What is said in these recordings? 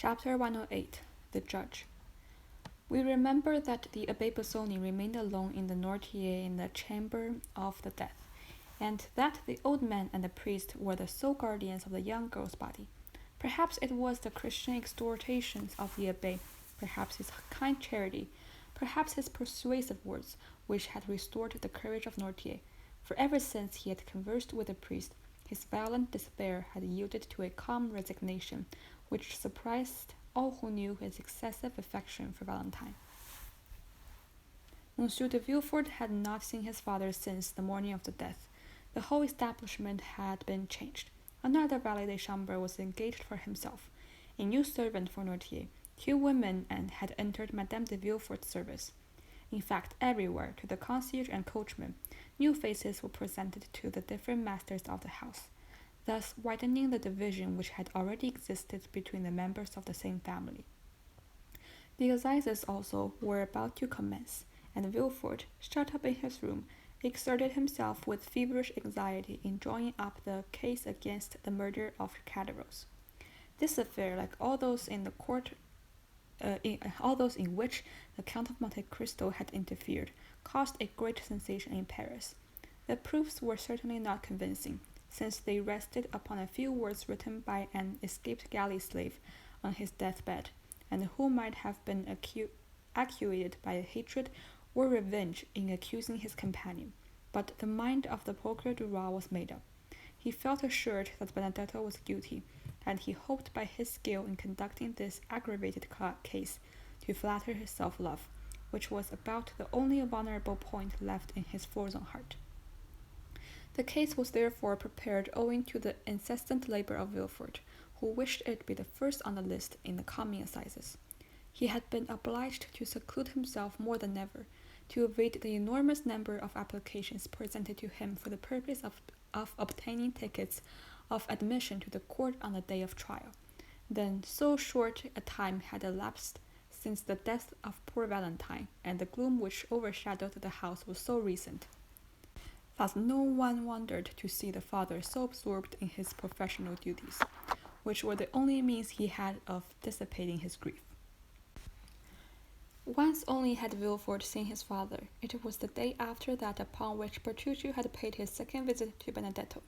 Chapter 108 The Judge. We remember that the Abbé Busoni remained alone in the Noirtier in the chamber of the death, and that the old man and the priest were the sole guardians of the young girl's body. Perhaps it was the Christian exhortations of the Abbé, perhaps his kind charity, perhaps his persuasive words, which had restored the courage of Noirtier, for ever since he had conversed with the priest, his violent despair had yielded to a calm resignation, which surprised all who knew his excessive affection for Valentine. Monsieur de Villefort had not seen his father since the morning of the death. The whole establishment had been changed. Another valet de chambre was engaged for himself, a new servant for Noirtier. 2 women had entered Madame de Villefort's service. In fact, everywhere, to the concierge and coachman, new faces were presented to the different masters of the house, thus widening the division which had already existed between the members of the same family. The assizes also were about to commence, and Villefort, shut up in his room, exerted himself with feverish anxiety in drawing up the case against the murder of Caderousse. This affair, like all those in the court, all those in which the Count of Monte Cristo had interfered, caused a great sensation in Paris. The proofs were certainly not convincing, since they rested upon a few words written by an escaped galley slave on his deathbed, and who might have been actuated by a hatred or revenge in accusing his companion. But the mind of the Procureur du Roi was made up. He felt assured that Benedetto was guilty, and he hoped by his skill in conducting this aggravated case to flatter his self-love, which was about the only vulnerable point left in his frozen heart. The case was therefore prepared owing to the incessant labor of Villefort, who wished it to be the first on the list in the coming assizes. He had been obliged to seclude himself more than ever, to evade the enormous number of applications presented to him for the purpose of obtaining tickets of admission to the court on the day of trial. Then so short a time had elapsed since the death of poor Valentine, and the gloom which overshadowed the house was so recent, that no one wondered to see the father so absorbed in his professional duties, which were the only means he had of dissipating his grief. Once only had Villefort seen his father. It was the day after that upon which Bertuccio had paid his second visit to Benedetto,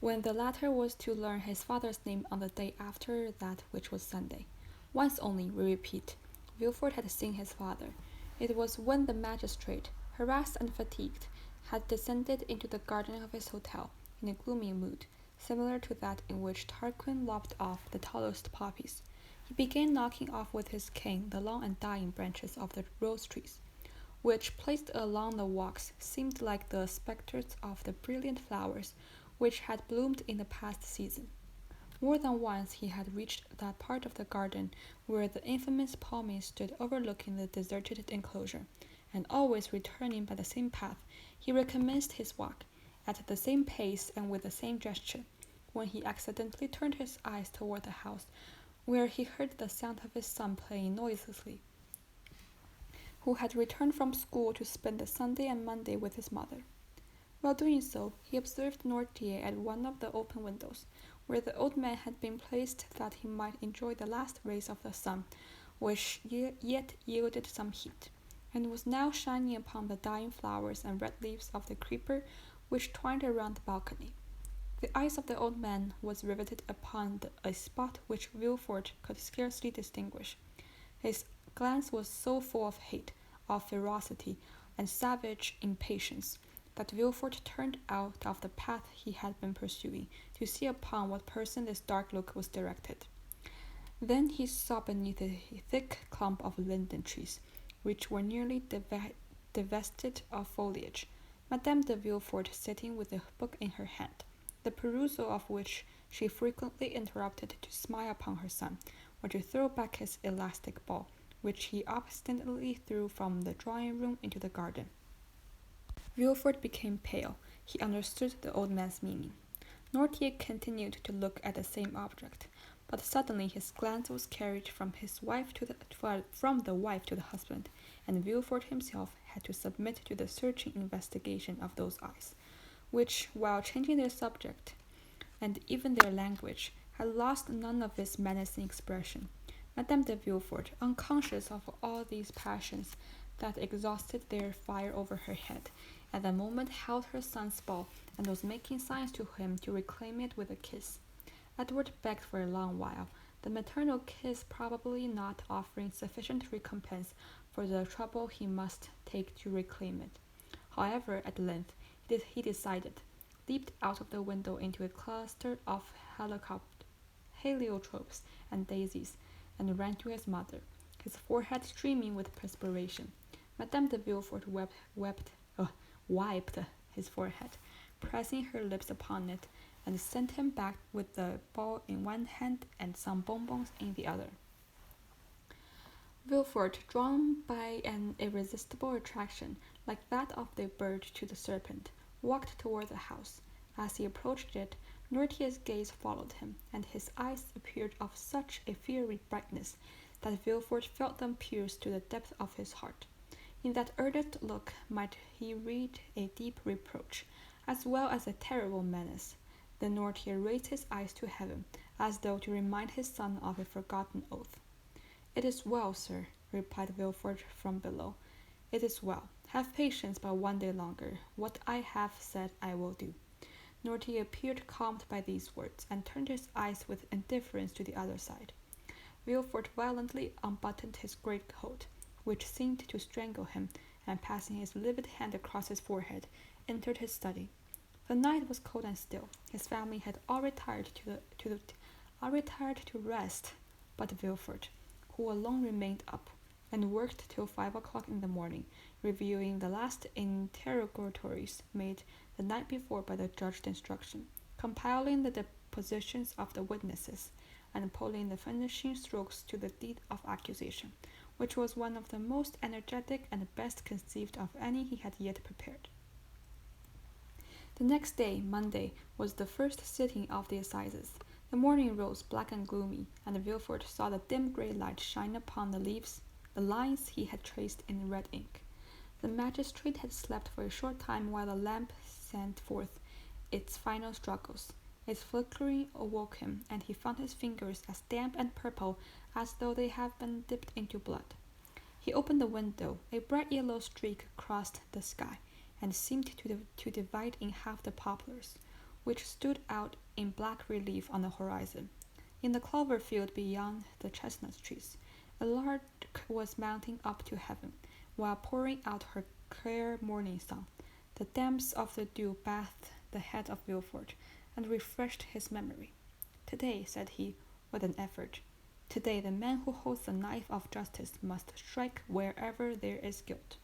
when the latter was to learn his father's name on the day after that, which was Sunday. Once only, we repeat, Villefort had seen his father. It was when the magistrate, harassed and fatigued, had descended into the garden of his hotel in a gloomy mood, similar to that in which Tarquin lopped off the tallest poppies. He began knocking off with his cane the long and dying branches of the rose trees, which, placed along the walks, seemed like the spectres of the brilliant flowers which had bloomed in the past season. More than once he had reached that part of the garden where the infamous palmy stood overlooking the deserted enclosure, and always returning by the same path, he recommenced his walk, at the same pace and with the same gesture, when he accidentally turned his eyes toward the house, where he heard the sound of his son playing noiselessly, who had returned from school to spend the Sunday and Monday with his mother. While doing so, he observed Noirtier at one of the open windows, where the old man had been placed that he might enjoy the last rays of the sun, which yet yielded some heat, and was now shining upon the dying flowers and red leaves of the creeper which twined around the balcony. The eyes of the old man was riveted upon a spot which Villefort could scarcely distinguish. His glance was so full of hate, of ferocity, and savage impatience, that Villefort turned out of the path he had been pursuing to see upon what person this dark look was directed. Then he saw beneath a thick clump of linden trees, which were nearly divested of foliage, Madame de Villefort sitting with a book in her hand, the perusal of which she frequently interrupted to smile upon her son, or to throw back his elastic ball, which he obstinately threw from the drawing-room into the garden. Villefort became pale. He understood the old man's meaning. Noirtier continued to look at the same object, but suddenly his glance was carried from the wife to the husband, and Villefort himself had to submit to the searching investigation of those eyes, which, while changing their subject and even their language, had lost none of its menacing expression. Madame de Villefort, unconscious of all these passions that exhausted their fire over her head, at the moment held her son's ball and was making signs to him to reclaim it with a kiss. Edward begged for a long while, the maternal kiss probably not offering sufficient recompense for the trouble he must take to reclaim it. However, at length he decided, leaped out of the window into a cluster of heliotropes and daisies, and ran to his mother, his forehead streaming with perspiration. Madame de Villefort wiped his forehead, pressing her lips upon it, and sent him back with the ball in one hand and some bonbons in the other. Villefort, drawn by an irresistible attraction, like that of the bird to the serpent, walked toward the house. As he approached it, Noirtier's gaze followed him, and his eyes appeared of such a fiery brightness that Villefort felt them pierce to the depth of his heart. In that ardent look might he read a deep reproach, as well as a terrible menace. Then Noirtier raised his eyes to heaven, as though to remind his son of a forgotten oath. "It is well, sir," replied Villefort from below. "It is well. Have patience but one day longer. What I have said I will do." Noirtier appeared calmed by these words, and turned his eyes with indifference to the other side. Villefort violently unbuttoned his greatcoat, which seemed to strangle him, and passing his livid hand across his forehead, entered his study. The night was cold and still. His family had all retired to rest, but Villefort, who alone remained up, and worked till 5 o'clock in the morning, reviewing the last interrogatories made the night before by the judge's instruction, compiling the depositions of the witnesses, and putting the finishing strokes to the deed of accusation, which was one of the most energetic and best conceived of any he had yet prepared. The next day, Monday, was the first sitting of the assizes. The morning rose black and gloomy, and Villefort saw the dim grey light shine upon the lines he had traced in red ink. The magistrate had slept for a short time while the lamp sent forth its final struggles. Its flickering awoke him, and he found his fingers as damp and purple as though they had been dipped into blood. He opened the window. A bright yellow streak crossed the sky, and seemed to divide in half the poplars, which stood out in black relief on the horizon. In the clover field beyond the chestnut trees, a lark was mounting up to heaven, while pouring out her clear morning song. The damps of the dew bathed the head of Villefort, and refreshed his memory. "Today," said he, with an effort, "today the man who holds the knife of justice must strike wherever there is guilt."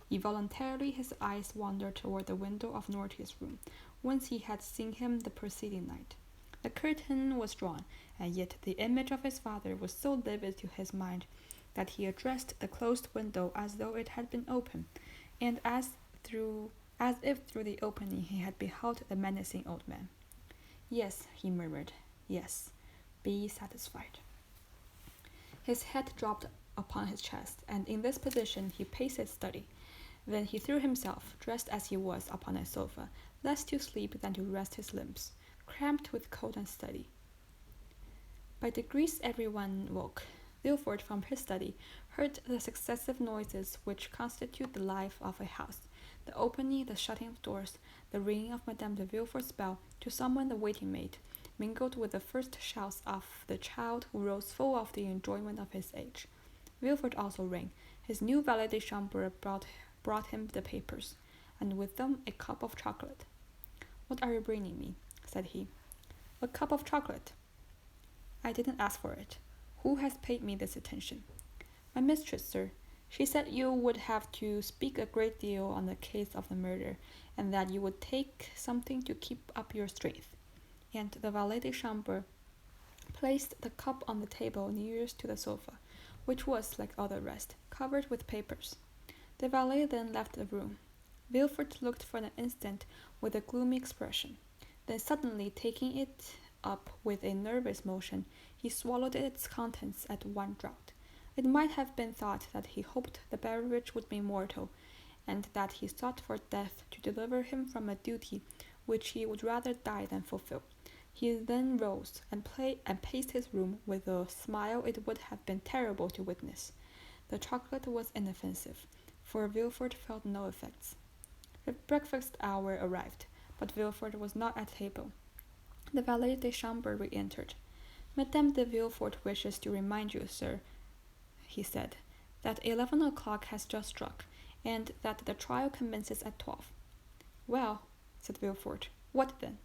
Involuntarily his eyes wandered toward the window of Noirtier's room, whence he had seen him the preceding night. The curtain was drawn, and yet the image of his father was so vivid to his mind that he addressed the closed window as though it had been open, and as if through the opening he had beheld the menacing old man. "Yes," he murmured, "yes, be satisfied." His head dropped upon his chest, and in this position he paced his study. Then he threw himself, dressed as he was, upon a sofa, less to sleep than to rest his limbs, cramped with cold and study. By degrees everyone woke. Villefort from his study heard the successive noises which constitute the life of a house, the opening, the shutting of doors, the ringing of Madame de Villefort's bell to summon the waiting-maid, mingled with the first shouts of the child who rose full of the enjoyment of his age. Villefort also rang. His new valet de chambre brought him the papers, and with them a cup of chocolate. "What are you bringing me?" said he. "A cup of chocolate." "I didn't ask for it. Who has paid me this attention?" "My mistress, sir. She said you would have to speak a great deal on the case of the murder, and that you would take something to keep up your strength." And the valet de chambre placed the cup on the table nearest to the sofa, which was, like all the rest, covered with papers. The valet then left the room. Villefort looked for an instant with a gloomy expression. Then suddenly taking it up with a nervous motion, he swallowed its contents at one draught. It might have been thought that he hoped the beverage would be mortal, and that he sought for death to deliver him from a duty which he would rather die than fulfill. He then rose and paced his room with a smile it would have been terrible to witness. The chocolate was inoffensive, for Villefort felt no effects. The breakfast hour arrived, but Villefort was not at table. The valet de chambre re-entered. "Madame de Villefort wishes to remind you, sir," he said, "that 11 o'clock has just struck, and that the trial commences at 12. "Well," said Villefort, "what then?"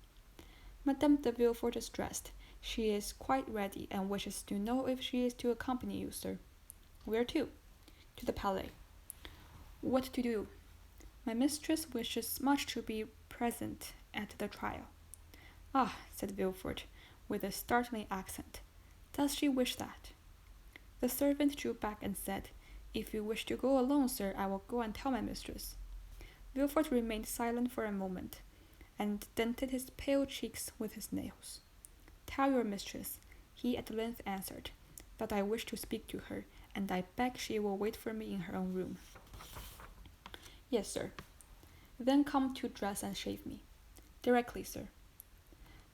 "Madame de Villefort is dressed. She is quite ready, and wishes to know if she is to accompany you, sir." "Where to?" "To the Palais." "What to do?" "My mistress wishes much to be present at the trial." "Ah," said Villefort, with a startling accent, "does she wish that?" The servant drew back and said, "If you wish to go alone, sir, I will go and tell my mistress." Villefort remained silent for a moment, and dented his pale cheeks with his nails. "Tell your mistress," he at length answered, "that I wish to speak to her, and I beg she will wait for me in her own room." "Yes, sir." "Then come to dress and shave me." "Directly, sir."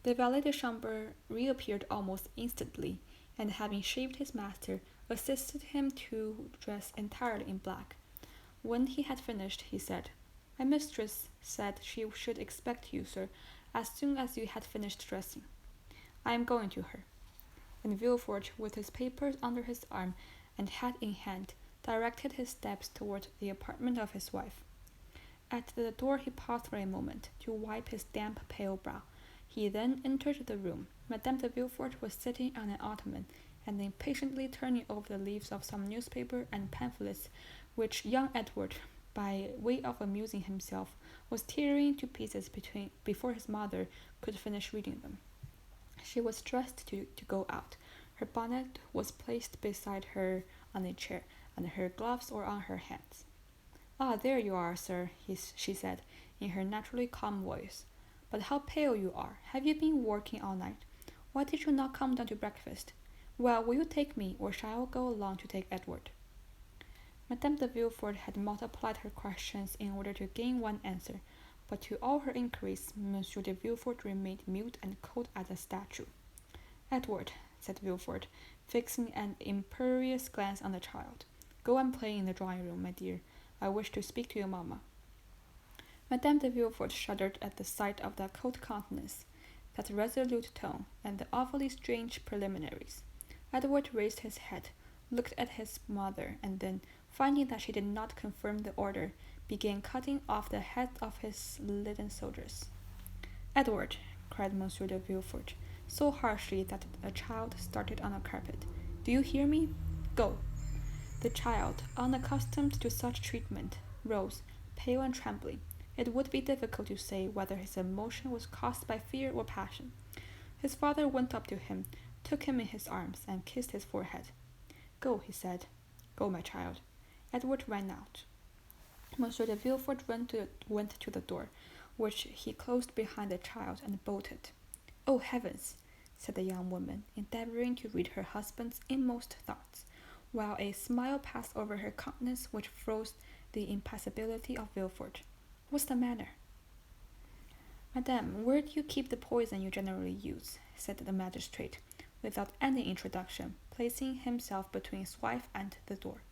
The valet de chambre reappeared almost instantly, and having shaved his master, assisted him to dress entirely in black. When he had finished, he said, "My mistress said she should expect you, sir, as soon as you had finished dressing. I am going to her." And Villefort, with his papers under his arm and hat in hand, directed his steps toward the apartment of his wife. At the door he paused for a moment, to wipe his damp, pale brow. He then entered the room. Madame de Villefort was sitting on an ottoman, and impatiently turning over the leaves of some newspaper and pamphlets which young Edward, by way of amusing himself, was tearing to pieces before his mother could finish reading them. She was dressed to go out. Her bonnet was placed beside her on a chair, and her gloves were on her hands. "Ah, there you are, sir," she said, in her naturally calm voice. "But how pale you are! Have you been working all night? Why did you not come down to breakfast? Well, will you take me, or shall I go along to take Edward?" Madame de Villefort had multiplied her questions in order to gain one answer, but to all her inquiries Monsieur de Villefort remained mute and cold as a statue. "Edward," said Villefort, fixing an imperious glance on the child, "go and play in the drawing-room, my dear. I wish to speak to your mamma." Madame de Villefort shuddered at the sight of that cold countenance, that resolute tone, and the awfully strange preliminaries. Edward raised his head, looked at his mother, and then, finding that she did not confirm the order, began cutting off the heads of his leaden soldiers. "Edward," cried Monsieur de Villefort, so harshly that the child started on the carpet, "do you hear me? Go!" The child, unaccustomed to such treatment, rose, pale and trembling. It would be difficult to say whether his emotion was caused by fear or passion. His father went up to him, took him in his arms, and kissed his forehead. "Go," he said. "Go, my child." Edward ran out. Monsieur de Villefort went to the door, which he closed behind the child and bolted. "Oh, heavens!" said the young woman, endeavoring to read her husband's inmost thoughts, while a smile passed over her countenance which froze the impassibility of Villefort. "What's the matter?" "Madame, where do you keep the poison you generally use?" said the magistrate, without any introduction, placing himself between his wife and the door.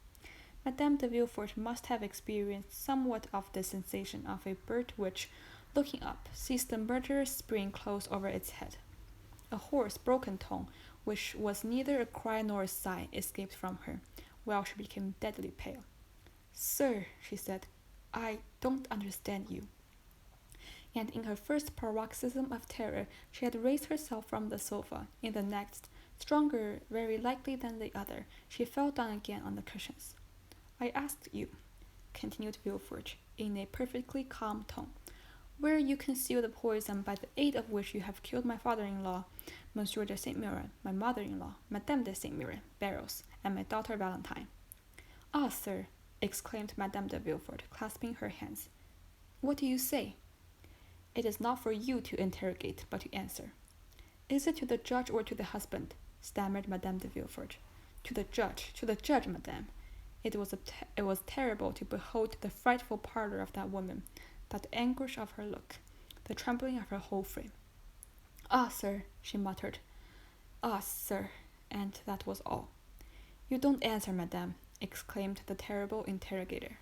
Madame de Villefort must have experienced somewhat of the sensation of a bird which, looking up, sees the murderous spring close over its head. A hoarse, broken tone, which was neither a cry nor a sigh, escaped from her, while she became deadly pale. "Sir," she said, "I don't understand you." And in her first paroxysm of terror she had raised herself from the sofa. In the next, stronger very likely than the other, she fell down again on the cushions. "I asked you," continued Villefort, in a perfectly calm tone, "where you conceal the poison by the aid of which you have killed my father-in-law, Monsieur de Saint-Méran, my mother-in-law, Madame de Saint-Méran, Barrows, and my daughter Valentine." "Ah, sir!" exclaimed Madame de Villefort, clasping her hands. "What do you say?" "It is not for you to interrogate, but to answer." "Is it to the judge or to the husband?" stammered Madame de Villefort. To the judge, madame." It was terrible to behold the frightful pallor of that woman, that anguish of her look, the trembling of her whole frame. Ah, sir, she muttered. Ah, sir, and that was all. You don't answer, madame, exclaimed the terrible interrogator.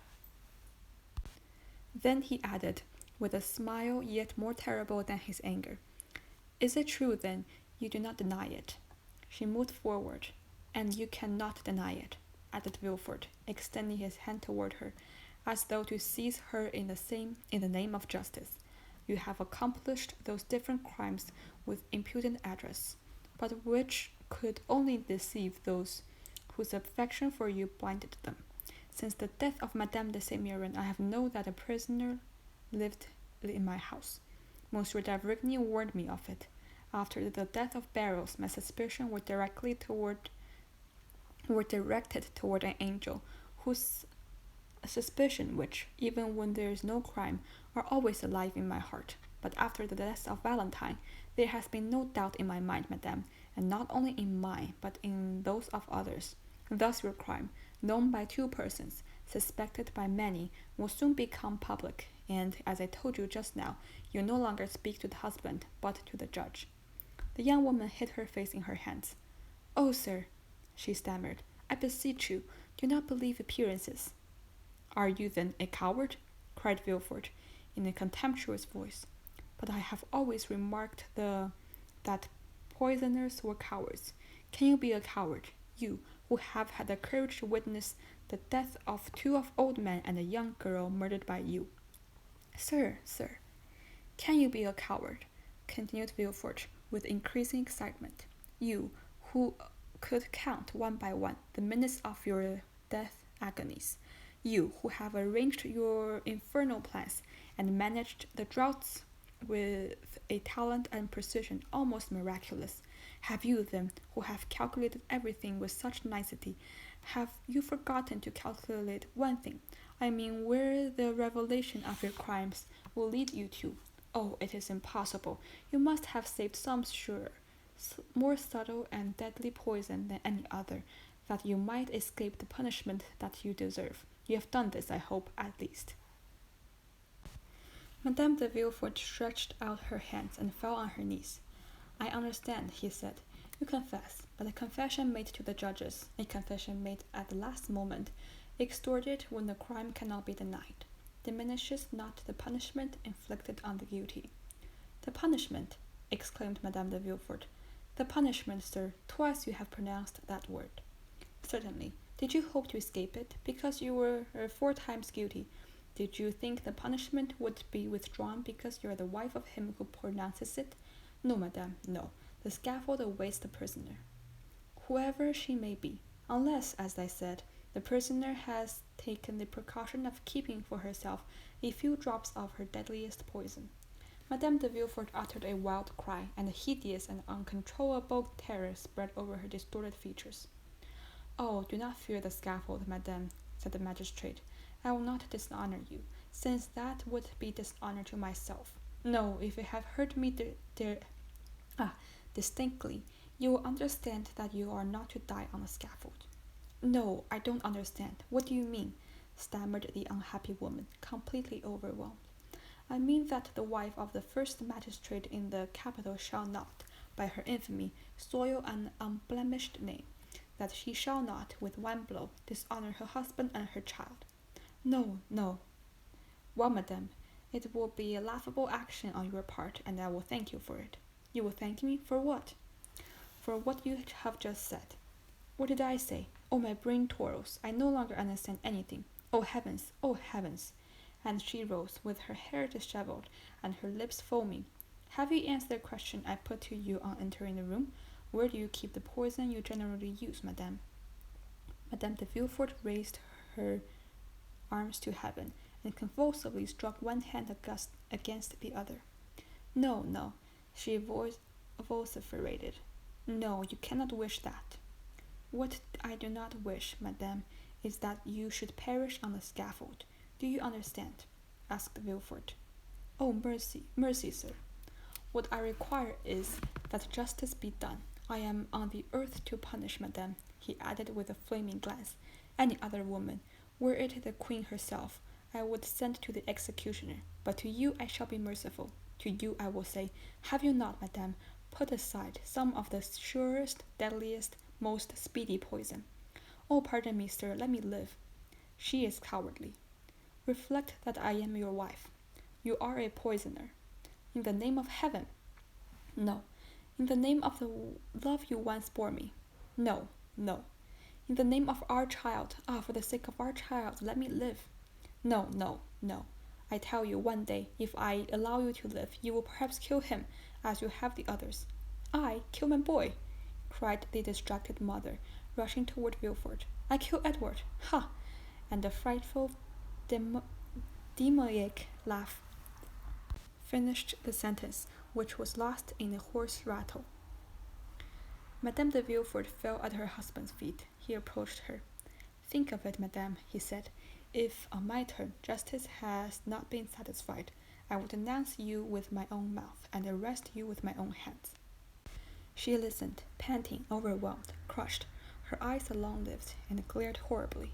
Then he added, with a smile yet more terrible than his anger, Is it true, then, you do not deny it? She moved forward. And you cannot deny it, added Wilford, extending his hand toward her, as though to seize her in the name of justice. You have accomplished those different crimes with impudent address, but which could only deceive those whose affection for you blinded them. Since the death of Madame de Saint Méran, I have known that a prisoner lived in my house. Monsieur d'Avrigny warned me of it. After the death of Barrows, my suspicions were directed toward an angel, whose suspicion which, even when there is no crime, are always alive in my heart. But after the death of Valentine, there has been no doubt in my mind, madame, and not only in mine, but in those of others. Thus your crime, known by two persons, suspected by many, will soon become public, and, as I told you just now, you no longer speak to the husband, but to the judge. The young woman hid her face in her hands. Oh, sir, she stammered, I beseech you, do not believe appearances. Are you then a coward? Cried Villefort, in a contemptuous voice. But I have always remarked that poisoners were cowards. Can you be a coward, you who have had the courage to witness the death of two old men and a young girl murdered by you? Sir, can you be a coward? Continued Villefort, with increasing excitement. You, who could count one by one the minutes of your death agonies. You, who have arranged your infernal plans and managed the draughts with a talent and precision almost miraculous. Have you, then, who have calculated everything with such nicety, have you forgotten to calculate one thing? I mean, where the revelation of your crimes will lead you to. Oh, it is impossible. You must have saved some sure, more subtle and deadly poison than any other, that you might escape the punishment that you deserve. You have done this, I hope, at least. Madame de Villefort stretched out her hands and fell on her knees. I understand, he said. You confess, but a confession made to the judges, a confession made at the last moment, extorted when the crime cannot be denied, diminishes not the punishment inflicted on the guilty. The punishment, exclaimed Madame de Villefort. The punishment, sir, twice you have pronounced that word. Certainly. Did you hope to escape it, because you were 4 times guilty? Did you think the punishment would be withdrawn because you are the wife of him who pronounces it? No, madame, no. The scaffold awaits the prisoner, whoever she may be, unless, as I said, the prisoner has taken the precaution of keeping for herself a few drops of her deadliest poison. Madame de Villefort uttered a wild cry, and a hideous and uncontrollable terror spread over her distorted features. Oh, do not fear the scaffold, madame, said the magistrate. I will not dishonor you, since that would be dishonor to myself. No, if you have heard me distinctly, you will understand that you are not to die on the scaffold. No, I don't understand. What do you mean? Stammered the unhappy woman, completely overwhelmed. I mean that the wife of the first magistrate in the capital shall not, by her infamy, soil an unblemished name, that she shall not, with one blow, dishonor her husband and her child. No, no. Well, madame, it will be a laughable action on your part, and I will thank you for it. You will thank me for what? For what you have just said. What did I say? Oh, my brain twirls. I no longer understand anything. Oh, heavens! Oh, heavens! And she rose, with her hair disheveled and her lips foaming. Have you answered the question I put to you on entering the room? Where do you keep the poison you generally use, madame? Madame de Villefort raised her arms to heaven, and convulsively struck one hand against the other. No, no, she vociferated. No, you cannot wish that. What I do not wish, madame, is that you should perish on the scaffold. Do you understand? Asked Villefort. Oh, mercy, mercy, sir. What I require is that justice be done. I am on the earth to punish, madame, he added with a flaming glance. Any other woman, were it the queen herself, I would send to the executioner, but to you I shall be merciful. To you I will say, have you not, madame, put aside some of the surest, deadliest, most speedy poison. Oh, pardon me, sir, let me live. She is cowardly. Reflect that I am your wife. You are a poisoner. In the name of heaven. No. In the name of the love you once bore me. No, no. In the name of our child, for the sake of our child, let me live. No, no, no. I tell you, one day, if I allow you to live, you will perhaps kill him, as you have the others. I kill my boy, cried the distracted mother, rushing toward Villefort. I kill Edward. Ha! And the frightful, demoniac laugh finished the sentence, which was lost in a hoarse rattle. Madame de Villefort fell at her husband's feet. He approached her. Think of it, madame, he said. If, on my turn, justice has not been satisfied, I would denounce you with my own mouth, and arrest you with my own hands. She listened, panting, overwhelmed, crushed, her eyes long-lived, and glared horribly.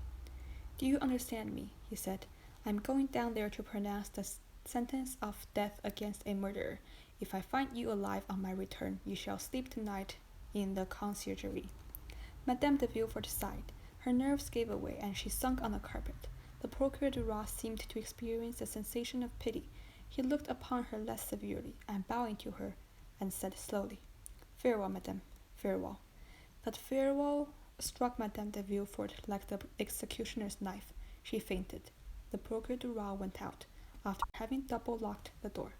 Do you understand me? He said. I am going down there to pronounce the sentence of death against a murderer. If I find you alive on my return, you shall sleep tonight in the conciergerie. Madame de Villefort sighed. Her nerves gave way, and she sunk on the carpet. The Procureur du Roi seemed to experience a sensation of pity. He looked upon her less severely, and bowing to her, and said slowly, Farewell, madame, farewell. But farewell struck Madame de Villefort like the executioner's knife. She fainted. The Procureur du Roi went out, after having double-locked the door.